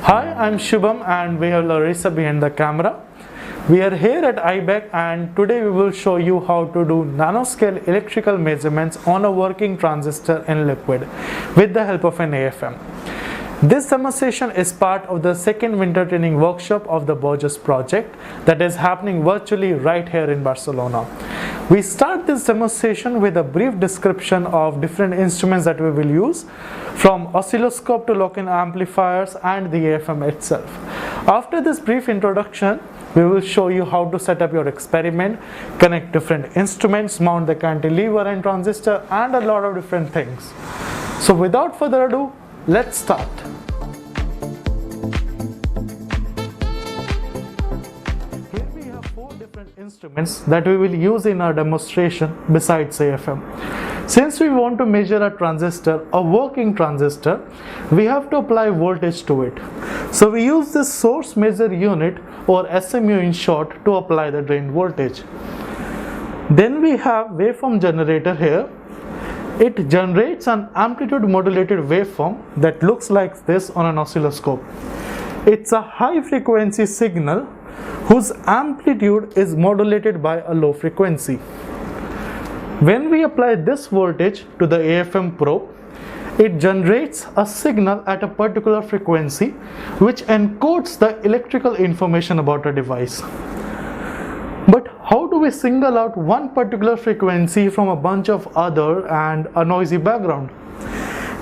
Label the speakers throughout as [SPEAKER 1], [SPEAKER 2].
[SPEAKER 1] Hi, I'm Shubham and we have Larissa behind the camera. We are here at IBEC and today we will show you how to do nanoscale electrical measurements on a working transistor in liquid with the help of an AFM. This demonstration is part of the second winter training workshop of the Borges project that is happening virtually right here in Barcelona. We start this demonstration with a brief description of different instruments that we will use, from oscilloscope to lock-in amplifiers and the AFM itself. After this brief introduction, we will show you how to set up your experiment, connect different instruments, mount the cantilever and transistor, and a lot of different things. So without further ado, let's start. Here we have 4 different instruments that we will use in our demonstration besides AFM. Since we want to measure a transistor, a working transistor, we have to apply voltage to it. So we use this source measure unit, or SMU in short, to apply the drain voltage. Then we have waveform generator here. It generates an amplitude modulated waveform that looks like this on an oscilloscope. It's a high frequency signal whose amplitude is modulated by a low frequency. When we apply this voltage to the AFM probe, it generates a signal at a particular frequency which encodes the electrical information about a device. But how do we single out one particular frequency from a bunch of other and a noisy background?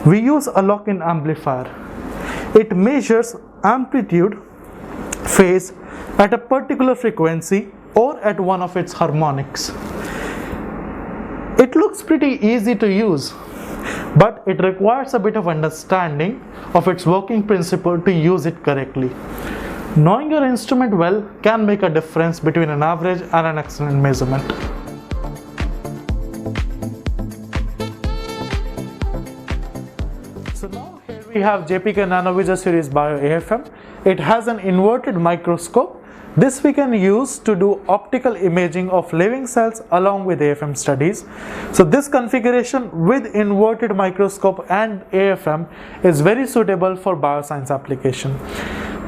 [SPEAKER 1] We use a lock-in amplifier. It measures amplitude, phase at a particular frequency or at one of its harmonics. It looks pretty easy to use, but it requires a bit of understanding of its working principle to use it correctly. Knowing your instrument well can make a difference between an average and an excellent measurement. So now here we have JPK Nanovisor series Bio AFM. It has an inverted microscope. This we can use to do optical imaging of living cells along with AFM studies. So this configuration with inverted microscope and AFM is very suitable for bioscience application.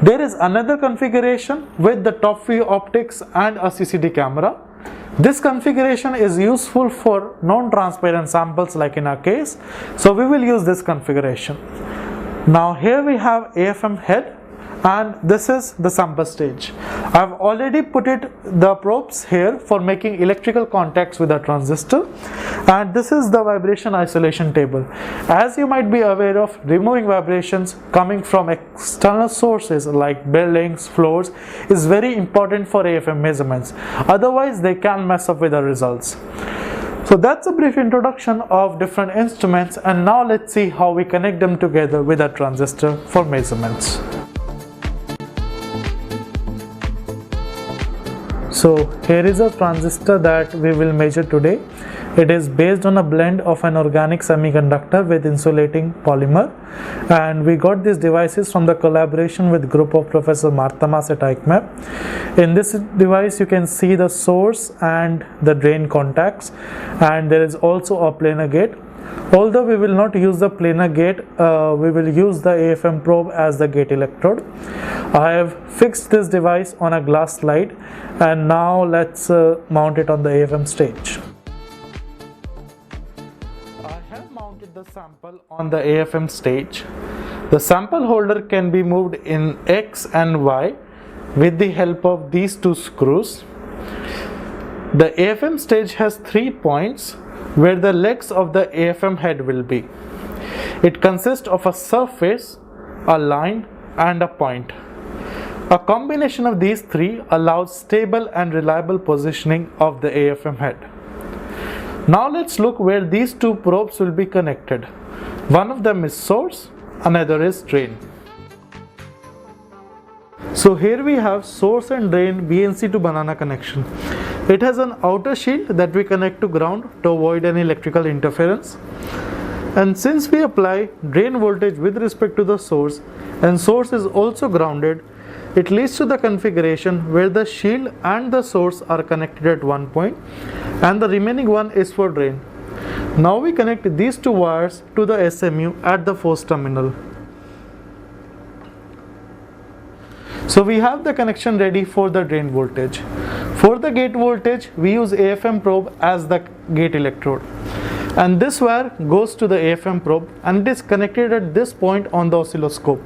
[SPEAKER 1] There is another configuration with the top view optics and a CCD camera. This configuration is useful for non-transparent samples like in our case. So we will use this configuration. Now here we have AFM head. And this is the sample stage. I have already put the probes here for making electrical contacts with the transistor, and this is the vibration isolation table. As you might be aware of, removing vibrations coming from external sources like buildings, floors is very important for AFM measurements. Otherwise they can mess up with the results. So that's a brief introduction of different instruments, and now let's see how we connect them together with a transistor for measurements. So here is a transistor that we will measure today. It is based on a blend of an organic semiconductor with insulating polymer, and we got these devices from the collaboration with group of Professor Martamas at ICMAP. In this device you can see the source and the drain contacts, and there is also a planar gate. Although we will not use the planar gate, we will use the AFM probe as the gate electrode. I have fixed this device on a glass slide, and now let's mount it on the AFM stage. I have mounted the sample on the AFM stage. The sample holder can be moved in X and Y with the help of these 2 screws. The AFM stage has 3 points where the legs of the AFM head will be. It consists of a surface, a line, and a point. A combination of these 3 allows stable and reliable positioning of the AFM head. Now let's look where these 2 probes will be connected. One of them is source, another is drain. So here we have source and drain BNC to banana connection. It has an outer shield that we connect to ground to avoid any electrical interference. And since we apply drain voltage with respect to the source, and source is also grounded, it leads to the configuration where the shield and the source are connected at one point and the remaining one is for drain. Now we connect these 2 wires to the SMU at the force terminal. So we have the connection ready for the drain voltage. For the gate voltage, we use AFM probe as the gate electrode. And this wire goes to the AFM probe and it is connected at this point on the oscilloscope,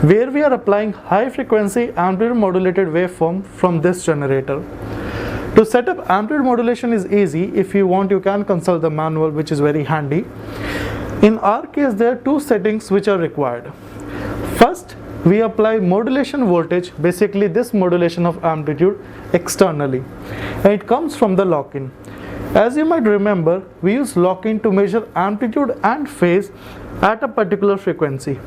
[SPEAKER 1] where we are applying high frequency amplitude modulated waveform from this generator. To set up amplitude modulation is easy. If you want, you can consult the manual, which is very handy. In our case, there are two settings which are required. First, we apply modulation voltage, basically this modulation of amplitude externally, and it comes from the lock-in. As you might remember, we use lock-in to measure amplitude and phase at a particular frequency,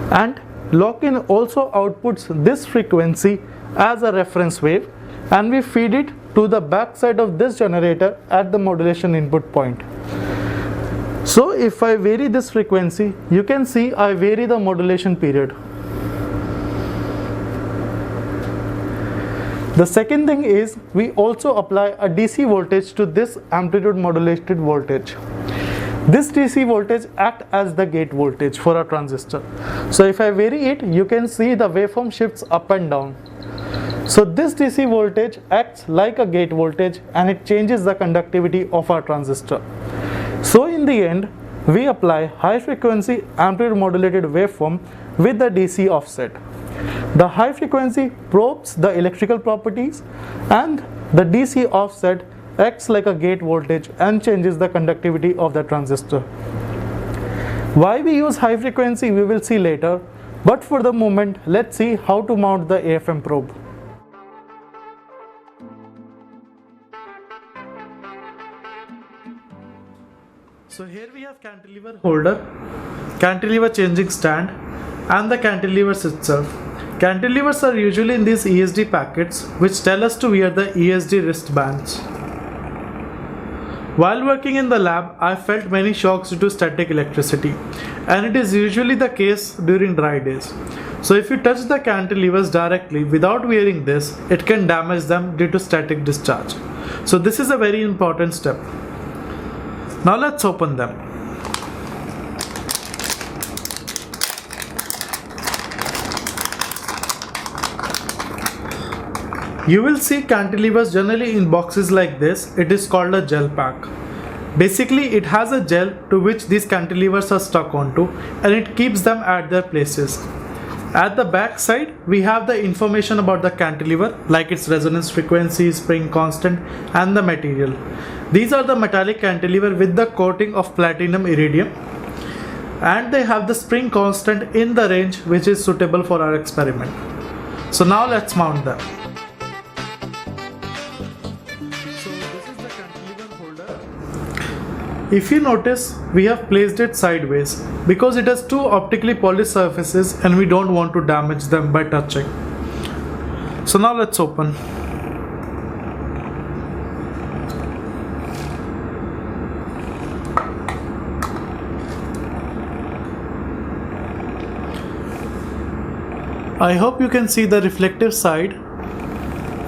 [SPEAKER 1] and lock-in also outputs this frequency as a reference wave, and we feed it to the back side of this generator at the modulation input point. So if I vary this frequency, you can see I vary the modulation period. The second thing is we also apply a DC voltage to this amplitude modulated voltage. This DC voltage acts as the gate voltage for a transistor. So if I vary it, you can see the waveform shifts up and down. So this DC voltage acts like a gate voltage and it changes the conductivity of our transistor. So in the end, we apply high frequency amplitude modulated waveform with the DC offset. The high frequency probes the electrical properties and the DC offset acts like a gate voltage and changes the conductivity of the transistor. Why we use high frequency we will see later, but for the moment let's see how to mount the AFM probe. So here we have cantilever holder, cantilever changing stand, and the cantilevers itself. Cantilevers are usually in these ESD packets which tell us to wear the ESD wristbands. While working in the lab, I felt many shocks due to static electricity, and it is usually the case during dry days. So if you touch the cantilevers directly without wearing this, it can damage them due to static discharge. So this is a very important step. Now let's open them. You will see cantilevers generally in boxes like this. It is called a gel pack. Basically, it has a gel to which these cantilevers are stuck onto, and it keeps them at their places. At the back side, we have the information about the cantilever, like its resonance frequency, spring constant, and the material. These are the metallic cantilever with the coating of platinum iridium, and they have the spring constant in the range which is suitable for our experiment. So now let's mount them. So this is the cantilever holder. If you notice, we have placed it sideways because it has two optically polished surfaces and we don't want to damage them by touching. So now let's open. I hope you can see the reflective side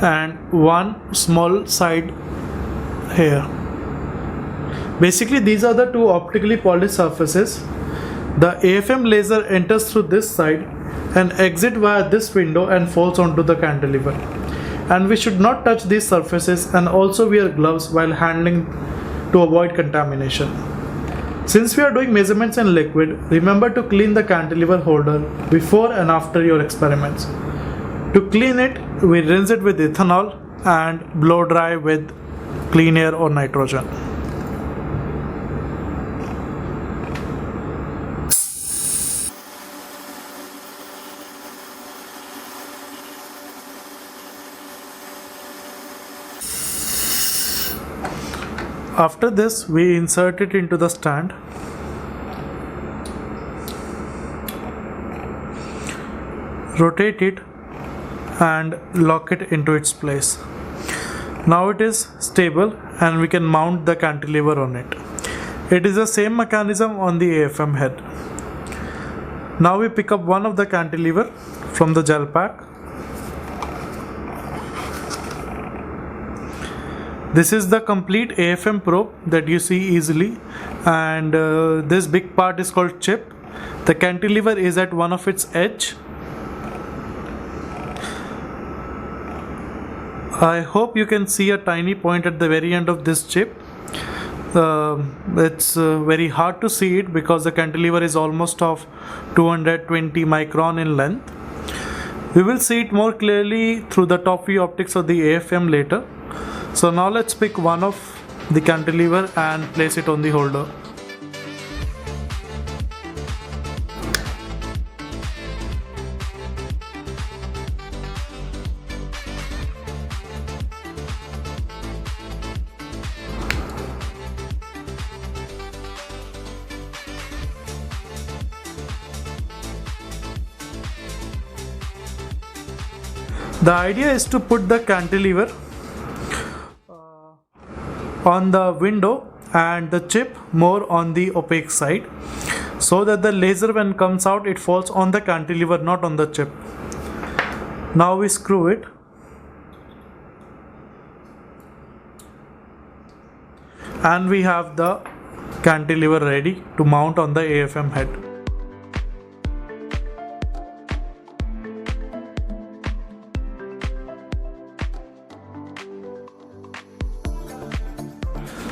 [SPEAKER 1] and one small side here. Basically, these are the two optically polished surfaces. The AFM laser enters through this side and exits via this window and falls onto the cantilever. And we should not touch these surfaces and also wear gloves while handling to avoid contamination. Since we are doing measurements in liquid, remember to clean the cantilever holder before and after your experiments. To clean it, we rinse it with ethanol and blow dry with clean air or nitrogen. After this, we insert it into the stand. Rotate it and lock it into its place. Now it is stable and we can mount the cantilever on it. It is the same mechanism on the AFM head. Now we pick up one of the cantilever from the gel pack. This is the complete AFM probe that you see easily, and this big part is called chip. The cantilever is at one of its edge, I hope you can see a tiny point at the very end of this chip. It's very hard to see it because the cantilever is almost of 220 micron in length. We will see it more clearly through the top view optics of the AFM later. So now let's pick one of the cantilever and place it on the holder. The idea is to put the cantilever on the window and the chip more on the opaque side, so that the laser when comes out it falls on the cantilever, not on the chip. Now we screw it and we have the cantilever ready to mount on the AFM head.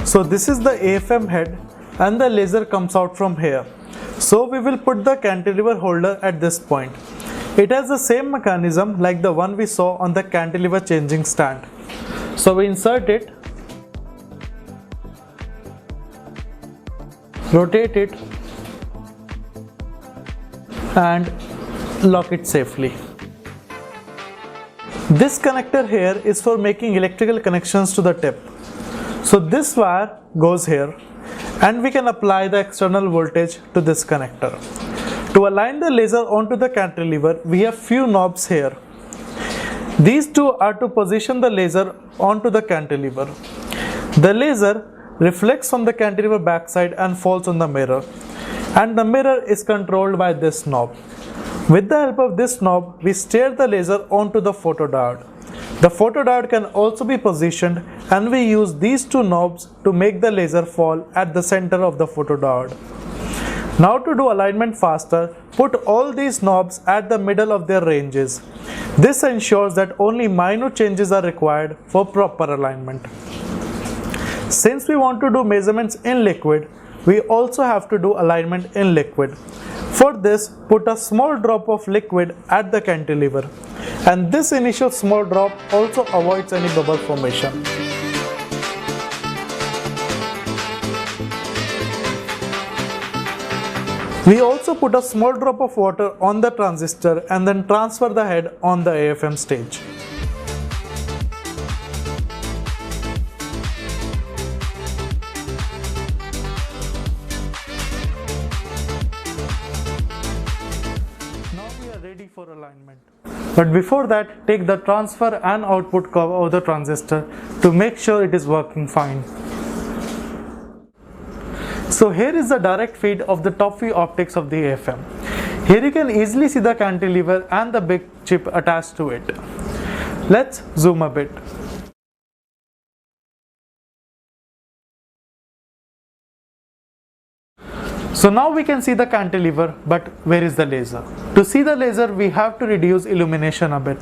[SPEAKER 1] So this is the AFM head and the laser comes out from here. So we will put the cantilever holder at this point. It has the same mechanism like the one we saw on the cantilever changing stand. So we insert it, rotate it and lock it safely. This connector here is for making electrical connections to the tip. So this wire goes here and we can apply the external voltage to this connector. To align the laser onto the cantilever, we have few knobs here. These two are to position the laser onto the cantilever. The laser reflects from the cantilever backside and falls on the mirror, and the mirror is controlled by this knob. With the help of this knob, we steer the laser onto the photodiode. The photodiode can also be positioned, and we use these two knobs to make the laser fall at the center of the photodiode. Now to do alignment faster, put all these knobs at the middle of their ranges. This ensures that only minor changes are required for proper alignment. Since we want to do measurements in liquid, we also have to do alignment in liquid. For this, put a small drop of liquid at the cantilever, and this initial small drop also avoids any bubble formation. We also put a small drop of water on the transistor and then transfer the head on the AFM stage. Ready for alignment. But before that, take the transfer and output curve of the transistor to make sure it is working fine. So here is the direct feed of the top view optics of the AFM. Here you can easily see the cantilever and the big chip attached to it. Let's zoom a bit. So now we can see the cantilever, but where is the laser? To see the laser, we have to reduce illumination a bit.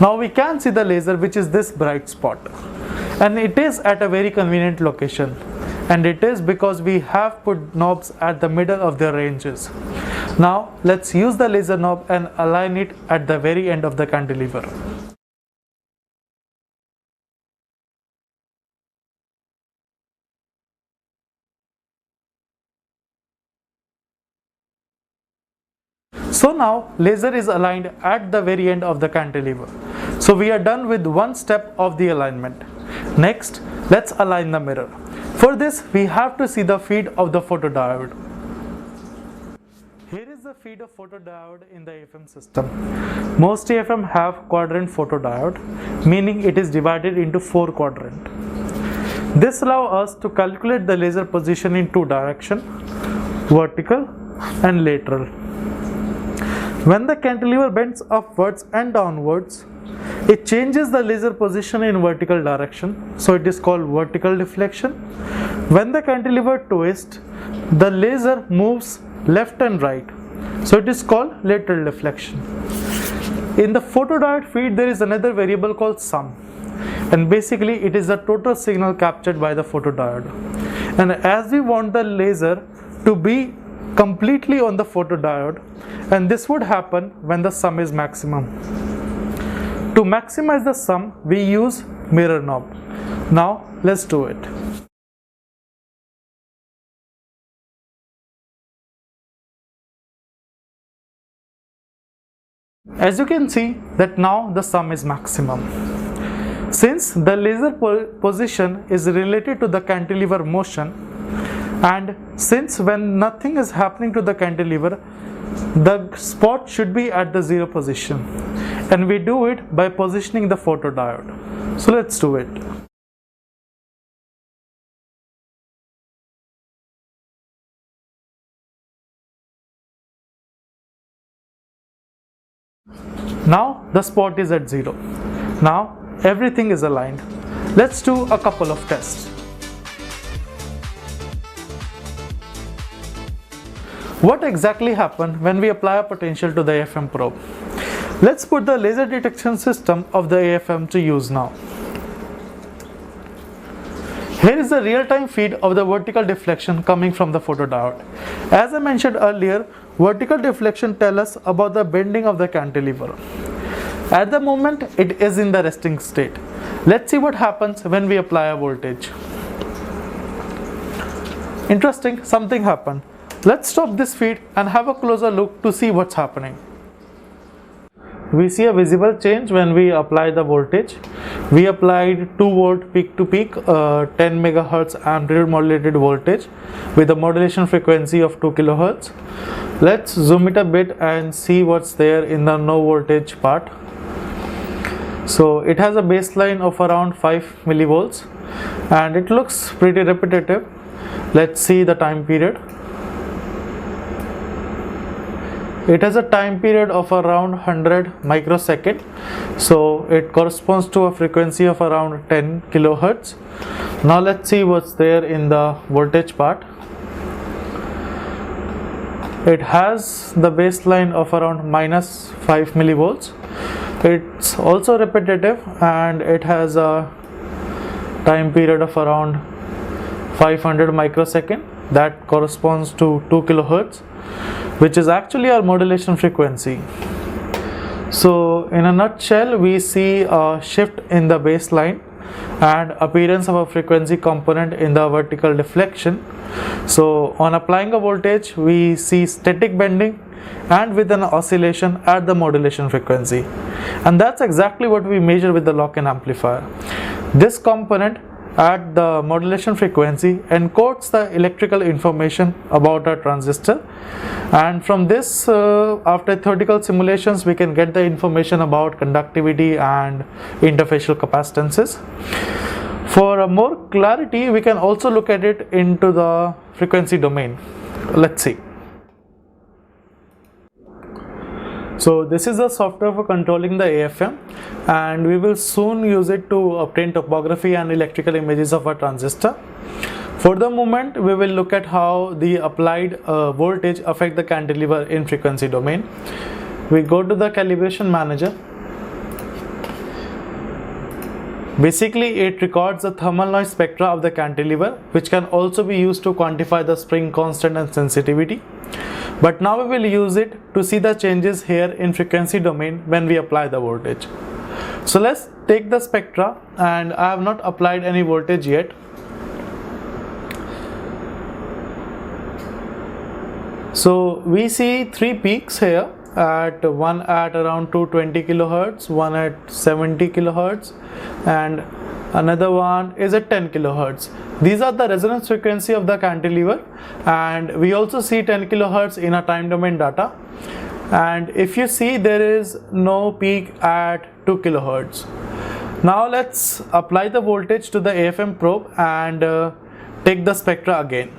[SPEAKER 1] Now we can see the laser, which is this bright spot, and it is at a very convenient location, and it is because we have put knobs at the middle of their ranges. Now let's use the laser knob and align it at the very end of the cantilever. So now laser is aligned at the very end of the cantilever. So we are done with one step of the alignment. Next, let's align the mirror. For this, we have to see the feed of the photodiode. Here is the feed of photodiode in the AFM system. Most AFM have quadrant photodiode, meaning it is divided into 4 quadrants. This allows us to calculate the laser position in 2 directions, vertical and lateral. When the cantilever bends upwards and downwards, it changes the laser position in vertical direction, so it is called vertical deflection. When the cantilever twists, the laser moves left and right, So it is called lateral deflection. In the photodiode feed, there is another variable called sum, and basically it is the total signal captured by the photodiode. And as we want the laser to be completely on the photodiode, and this would happen when the sum is maximum. To maximize the sum, we use mirror knob. Now let's do it. As you can see that now the sum is maximum. Since the laser position is related to the cantilever motion, and since when nothing is happening to the cantilever, the spot should be at the 0 position, and we do it by positioning the photodiode. So let's do it. Now the spot is at 0. Now everything is aligned. Let's do a couple of tests. What exactly happened when we apply a potential to the AFM probe? Let's put the laser detection system of the AFM to use now. Here is the real-time feed of the vertical deflection coming from the photodiode. As I mentioned earlier, vertical deflection tells us about the bending of the cantilever. At the moment, it is in the resting state. Let's see what happens when we apply a voltage. Interesting, something happened. Let's stop this feed and have a closer look to see what's happening. We see a visible change when we apply the voltage. We applied 2 volt peak to peak 10 megahertz amplitude modulated voltage with a modulation frequency of 2 kilohertz. Let's zoom it a bit and see what's there in the no voltage part. So it has a baseline of around 5 millivolts and it looks pretty repetitive. Let's see the time period. It has a time period of around 100 microsecond, so it corresponds to a frequency of around 10 kilohertz. Now let's see what's there in the voltage part. It has the baseline of around minus 5 millivolts. It's also repetitive and it has a time period of around 500 microsecond that corresponds to 2 kilohertz, which is actually our modulation frequency. So in a nutshell, we see a shift in the baseline and appearance of a frequency component in the vertical deflection. So on applying a voltage, we see static bending and with an oscillation at the modulation frequency, and that's exactly what we measure with the lock-in amplifier. This component at the modulation frequency encodes the electrical information about our transistor, and from this after theoretical simulations we can get the information about conductivity and interfacial capacitances. For more clarity, we can also look at it into the frequency domain. Let's see. So this is the software for controlling the AFM, and we will soon use it to obtain topography and electrical images of a transistor. For the moment, we will look at how the applied voltage affect the cantilever in frequency domain. We go to the calibration manager. Basically, it records the thermal noise spectra of the cantilever, which can also be used to quantify the spring constant and sensitivity. But now we will use it to see the changes here in frequency domain when we apply the voltage. So let's take the spectra, and I have not applied any voltage yet. So we see 3 peaks here, one at around 220 kilohertz, one at 70 kilohertz, and another one is at 10 kilohertz. These are the resonance frequency of the cantilever, and we also see 10 kilohertz in our time domain data. And if you see, there is no peak at 2 kilohertz. Now let's apply the voltage to the AFM probe and take the spectra again.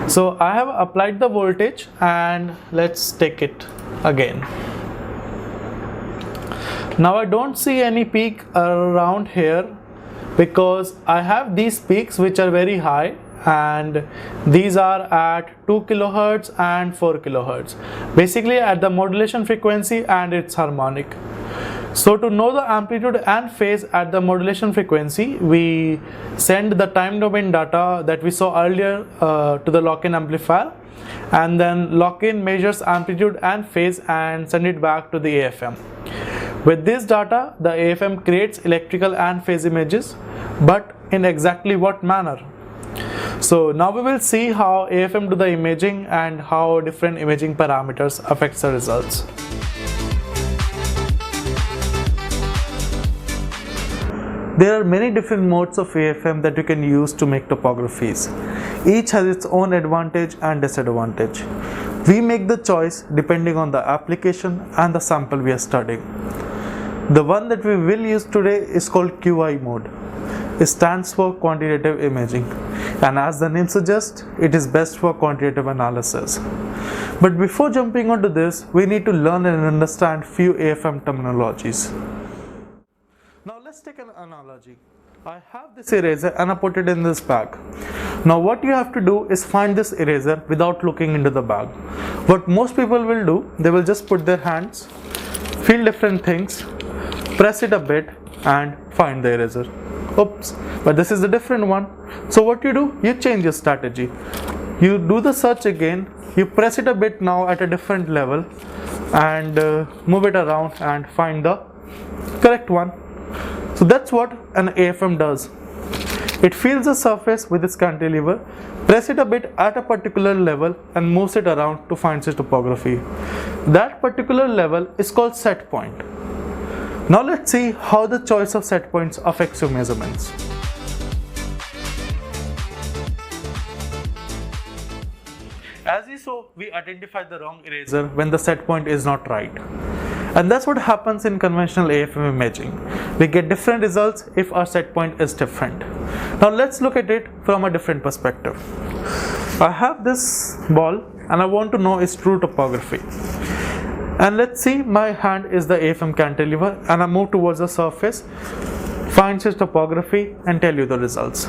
[SPEAKER 1] So I have applied the voltage, and let's take it again. Now I don't see any peak around here because I have these peaks which are very high, and these are at 2 kilohertz and 4 kilohertz, basically at the modulation frequency and its harmonic. So to know the amplitude and phase at the modulation frequency, we send the time domain data that we saw earlier to the lock-in amplifier, and then lock-in measures amplitude and phase and send it back to the AFM. With this data, the AFM creates electrical and phase images, but in exactly what manner? So now we will see how AFM do the imaging and how different imaging parameters affects the results. There are many different modes of AFM that you can use to make topographies. Each has its own advantage and disadvantage. We make the choice depending on the application and the sample we are studying. The one that we will use today is called QI mode. It stands for quantitative imaging, and as the name suggests, it is best for quantitative analysis. But before jumping onto this, we need to learn and understand few AFM terminologies. Now let's take an analogy. I have this eraser and I put it in this bag. Now what you have to do is find this eraser without looking into the bag. What most people will do, they will just put their hands, feel different things, press it a bit and find the eraser. Oops, but this is a different one. So what you do, you change your strategy. You do the search again, you press it a bit now at a different level and move it around and find the correct one. So that's what an AFM does. It feels the surface with its cantilever, press it a bit at a particular level and moves it around to find its topography. That particular level is called set point. Now let's see how the choice of set points affects your measurements. As you saw, we identified the wrong eraser when the set point is not right. And that's what happens in conventional AFM imaging. We get different results if our set point is different. Now let's look at it from a different perspective. I have this ball and I want to know its true topography. And let's see, my hand is the AFM cantilever and I move towards the surface, find its topography and tell you the results.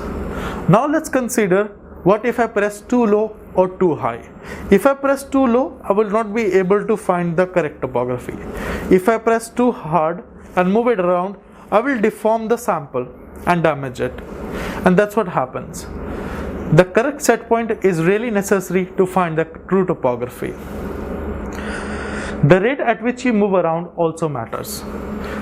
[SPEAKER 1] Now let's consider, what if I press too low or too high? If I press too low, I will not be able to find the correct topography. If I press too hard and move it around, I will deform the sample and damage it. And that's what happens. The correct set point is really necessary to find the true topography. The rate at which you move around also matters.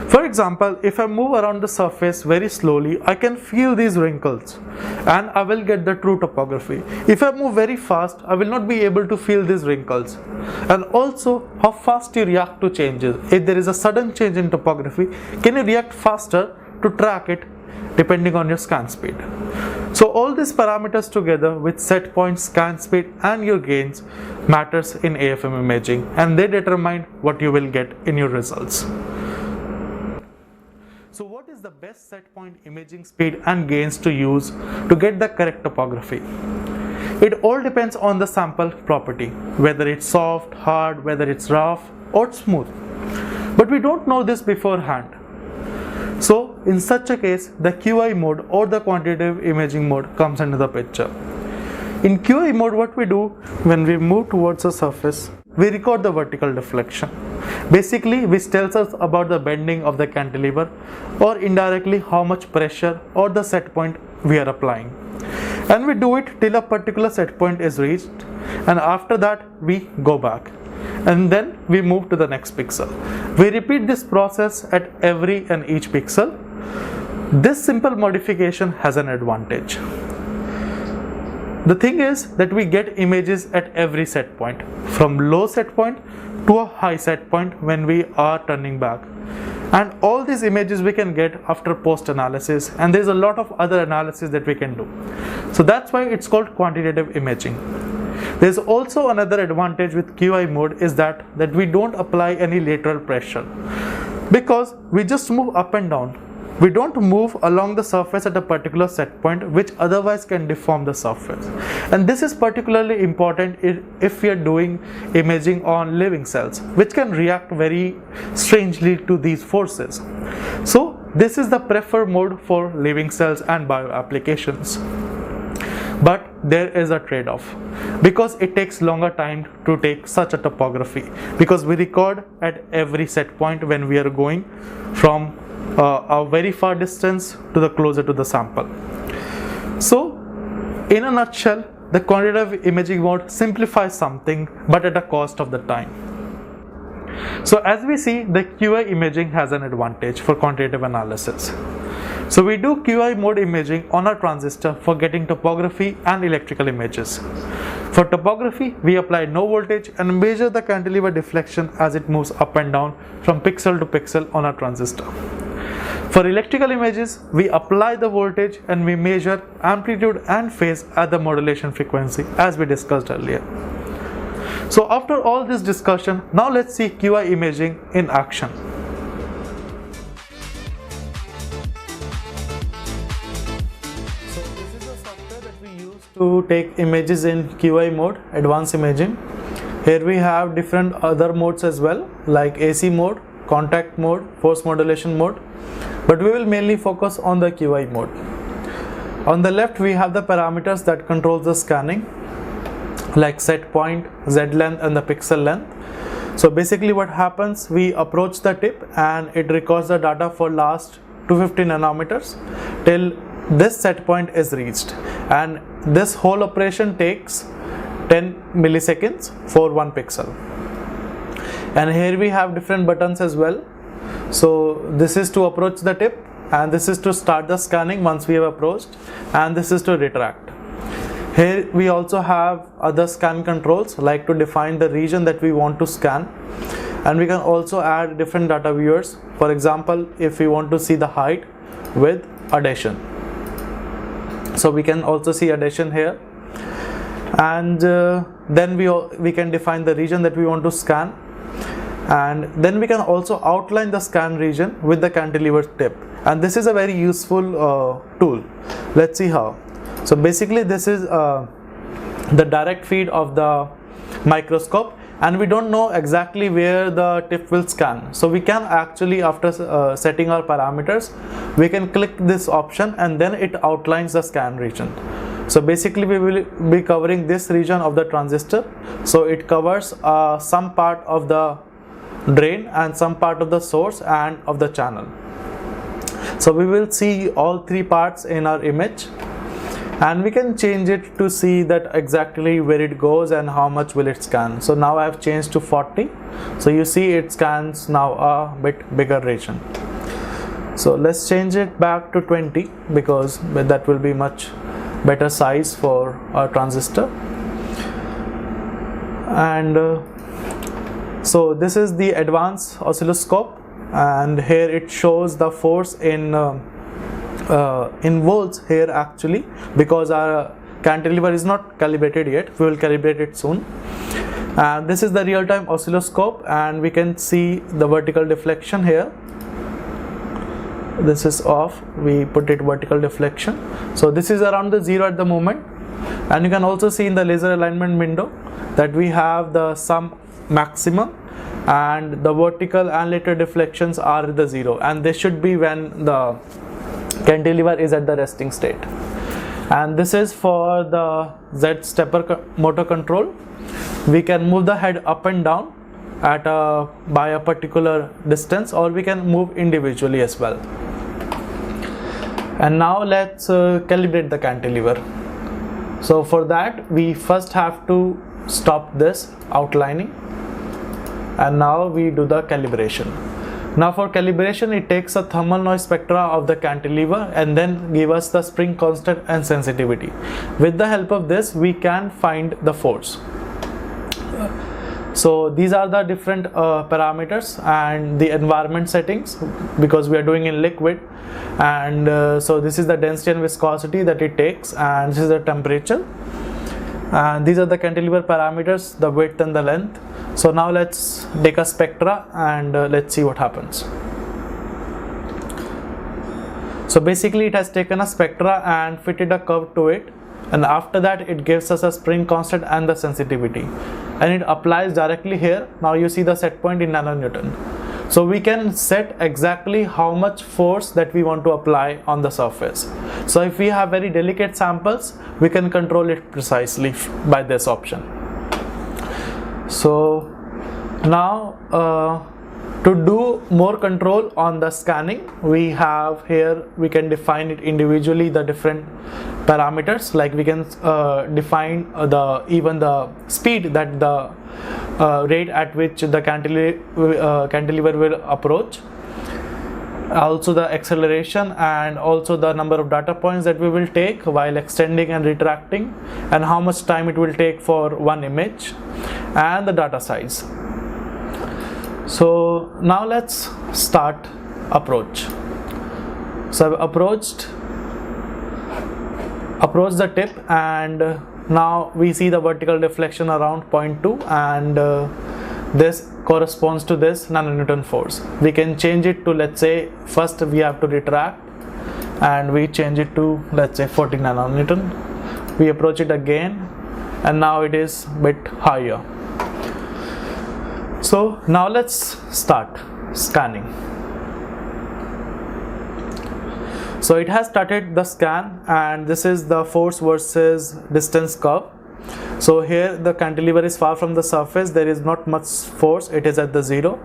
[SPEAKER 1] For example, if I move around the surface very slowly, I can feel these wrinkles and I will get the true topography. If I move very fast, I will not be able to feel these wrinkles. And also, how fast you react to changes. If there is a sudden change in topography, can you react faster to track it depending on your scan speed? So all these parameters together with set point, scan speed and your gains matters in AFM imaging, and they determine what you will get in your results. So what is the best set point imaging speed and gains to use to get the correct topography? It all depends on the sample property, whether it's soft, hard, whether it's rough or smooth. But we don't know this beforehand. So in such a case, the QI mode or the quantitative imaging mode comes into the picture. In QI mode, what we do when we move towards the surface, we record the vertical deflection. Basically, which tells us about the bending of the cantilever or indirectly how much pressure or the set point we are applying. And we do it till a particular set point is reached, and after that we go back. And then we move to the next pixel. We repeat this process at every and each pixel. This simple modification has an advantage. The thing is that we get images at every set point, from low set point to a high set point when we are turning back. And all these images we can get after post analysis, and there is a lot of other analysis that we can do. So that's why it's called quantitative imaging. There's also another advantage with QI mode is that we don't apply any lateral pressure, because we just move up and down. We don't move along the surface at a particular set point, which otherwise can deform the surface. And this is particularly important if we are doing imaging on living cells, which can react very strangely to these forces. So this is the preferred mode for living cells and bio applications. But there is a trade-off because it takes longer time to take such a topography, because we record at every set point when we are going from a very far distance to the closer to the sample. So in a nutshell, the quantitative imaging mode simplifies something, but at a cost of the time. So as we see, the QI imaging has an advantage for quantitative analysis. So we do QI mode imaging on a transistor for getting topography and electrical images. For topography, we apply no voltage and measure the cantilever deflection as it moves up and down from pixel to pixel on a transistor. For electrical images, we apply the voltage and we measure amplitude and phase at the modulation frequency as we discussed earlier. So after all this discussion, now let's see QI imaging in action. So this is the software that we use to take images in QI mode, advanced imaging. Here we have different other modes as well, like AC mode, contact mode, force modulation mode, but we will mainly focus on the QI mode. On the left we have the parameters that control the scanning, like set point, Z length and the pixel length. So basically what happens, we approach the tip and it records the data for last 250 nanometers till this set point is reached, and this whole operation takes 10 milliseconds for 1 pixel. And here we have different buttons as well. So this is to approach the tip, and this is to start the scanning once we have approached, and this is to retract. Here we also have other scan controls, like to define the region that we want to scan, and we can also add different data viewers. For example, if we want to see the height with adhesion, so we can also see adhesion here, and then we can define the region that we want to scan, and then we can also outline the scan region with the cantilever tip, and this is a very useful tool. Let's see how. So basically this is the direct feed of the microscope, and we don't know exactly where the tip will scan. So we can actually, after setting our parameters, we can click this option and then it outlines the scan region. So basically we will be covering this region of the transistor. So it covers some part of the drain and some part of the source and of the channel. So we will see all three parts in our image, and we can change it to see that exactly where it goes and how much will it scan. So now I have changed to 40. So you see it scans now a bit bigger region. So let's change it back to 20, because that will be much better size for a transistor. And so this is the advanced oscilloscope, and here it shows the force in volts here actually, because our cantilever is not calibrated yet. We will calibrate it soon. And this is the real-time oscilloscope, and we can see the vertical deflection here. This is off, we put it vertical deflection. So this is around the 0 at the moment, and you can also see in the laser alignment window that we have the sum maximum, and the vertical and lateral deflections are the 0, and this should be when the cantilever is at the resting state. And this is for the Z stepper motor control. We can move the head up and down at by a particular distance, or we can move individually as well. And now let's calibrate the cantilever. So for that we first have to stop this outlining, and now we do the calibration. Now for calibration, it takes a thermal noise spectra of the cantilever and then give us the spring constant and sensitivity. With the help of this, we can find the force. So these are the different parameters and the environment settings, because we are doing in liquid. And so this is the density and viscosity that it takes, and this is the temperature. And these are the cantilever parameters, the width and the length. So now let's take a spectra and let's see what happens. So basically it has taken a spectra and fitted a curve to it, and after that it gives us a spring constant and the sensitivity, and it applies directly here. Now you see the set point in nanonewton. So we can set exactly how much force that we want to apply on the surface. So if we have very delicate samples, we can control it precisely by this option. So now to do more control on the scanning, we have here, we can define it individually, the different parameters, like we can define even the speed, that the rate at which the cantilever will approach, also the acceleration, and also the number of data points that we will take while extending and retracting, and how much time it will take for one image, and the data size. So now let's start approach. So I've approached the tip, and now we see the vertical deflection around 0.2, and this corresponds to this nanonewton force. We can change it to, let's say, first we have to retract, and we change it to, let's say, 40 nanonewton. We approach it again, and now it is a bit higher. So now let's start scanning. So it has started the scan, and this is the force versus distance curve. So here the cantilever is far from the surface, there is not much force, it is at the 0,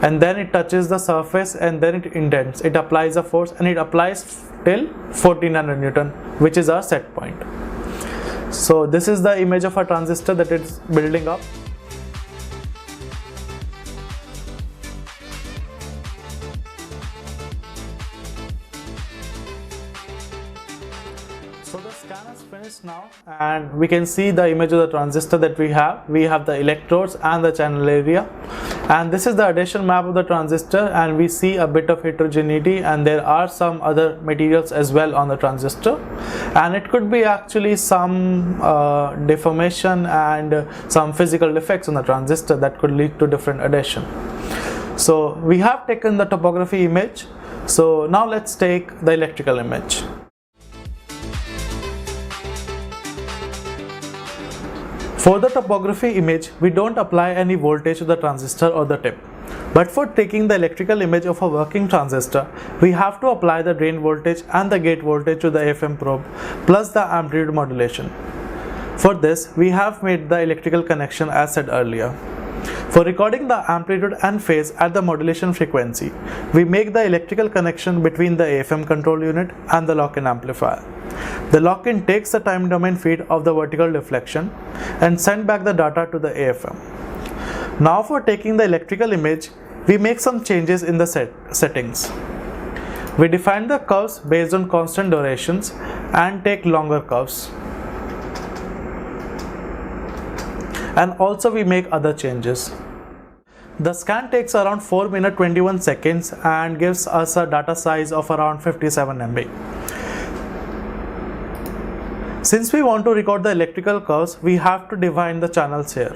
[SPEAKER 1] and then it touches the surface, and then it indents, it applies a force, and it applies till 40 nanonewton, which is our set point. So this is the image of a transistor that is building up. So the scan is finished now, and we can see the image of the transistor that we have. We have the electrodes and the channel area, and this is the adhesion map of the transistor, and we see a bit of heterogeneity, and there are some other materials as well on the transistor, and it could be actually some deformation and some physical defects on the transistor that could lead to different adhesion. So we have taken the topography image. So now let's take the electrical image. For the topography image, we don't apply any voltage to the transistor or the tip. But for taking the electrical image of a working transistor, we have to apply the drain voltage and the gate voltage to the AFM probe, plus the amplitude modulation. For this, we have made the electrical connection as said earlier. For recording the amplitude and phase at the modulation frequency, we make the electrical connection between the AFM control unit and the lock-in amplifier. The lock-in takes the time domain feed of the vertical deflection and send back the data to the AFM. Now for taking the electrical image, we make some changes in the settings. We define the curves based on constant durations and take longer curves. And also we make other changes. The scan takes around 4 minutes 21 seconds and gives us a data size of around 57 MB. Since we want to record the electrical curves, we have to define the channels here.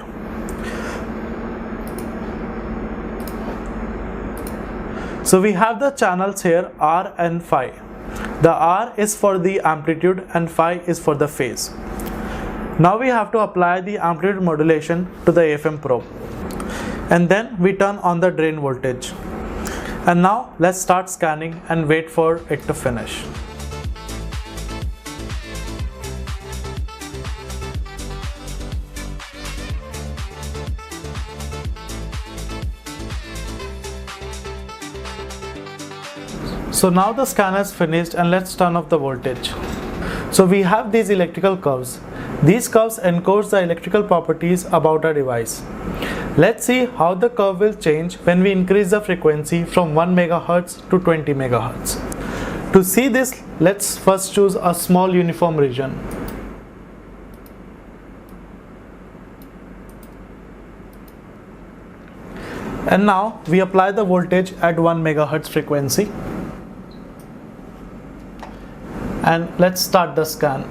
[SPEAKER 1] So we have the channels here R and phi. The R is for the amplitude and phi is for the phase. Now we have to apply the amplitude modulation to the AFM probe. And then we turn on the drain voltage. And now let's start scanning and wait for it to finish. So now the scan is finished, and let's turn off the voltage. So we have these electrical curves. These curves encode the electrical properties about a device. Let's see how the curve will change when we increase the frequency from 1 MHz to 20 MHz. To see this, let's first choose a small uniform region. And now we apply the voltage at 1 MHz frequency. And let's start the scan.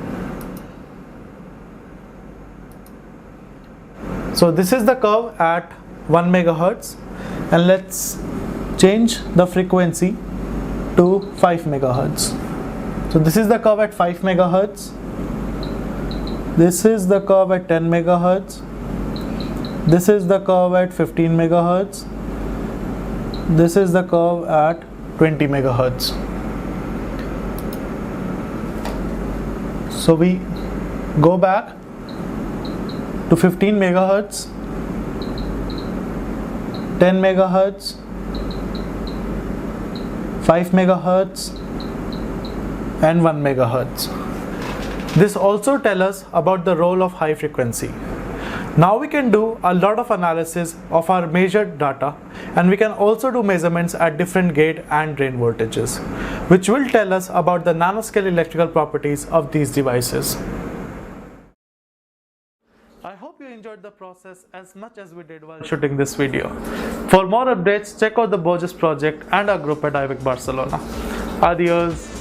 [SPEAKER 1] So this is the curve at 1 MHz, and let's change the frequency to 5 MHz. So this is the curve at 5 MHz. This is the curve at 10 MHz. This is the curve at 15 MHz. This is the curve at 20 megahertz. So we go back to 15 megahertz, 10 megahertz, 5 megahertz and 1 megahertz. This also tells us about the role of high frequency. Now we can do a lot of analysis of our measured data, and we can also do measurements at different gate and drain voltages, which will tell us about the nanoscale electrical properties of these devices. I hope you enjoyed the process as much as we did while shooting this video. For more updates, check out the Borges project and our group at IVIC Barcelona. Adios.